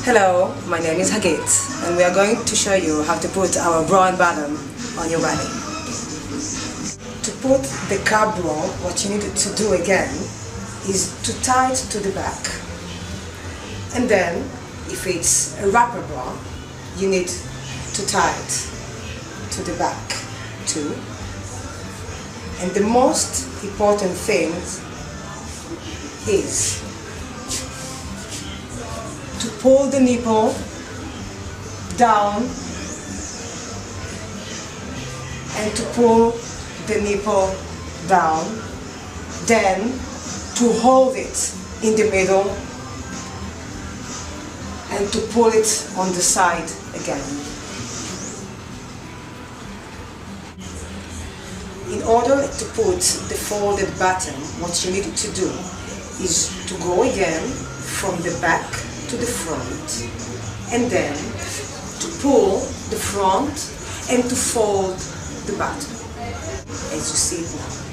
Hello, my name is Hagit and we are going to show you how to put our bra and bottom on your body. To put the cap bra, what you need to do again is to tie it to the back, and then if it's a wrapper bra, you need to tie it to the back too. And the most important thing is to pull the nipple down and to pull the nipple down, then to hold it in the middle and to pull it on the side again. In order to put the folded bottom, what you need to do is to go again from the back to the front, and then to pull the front and to fold the bottom, as you see it now.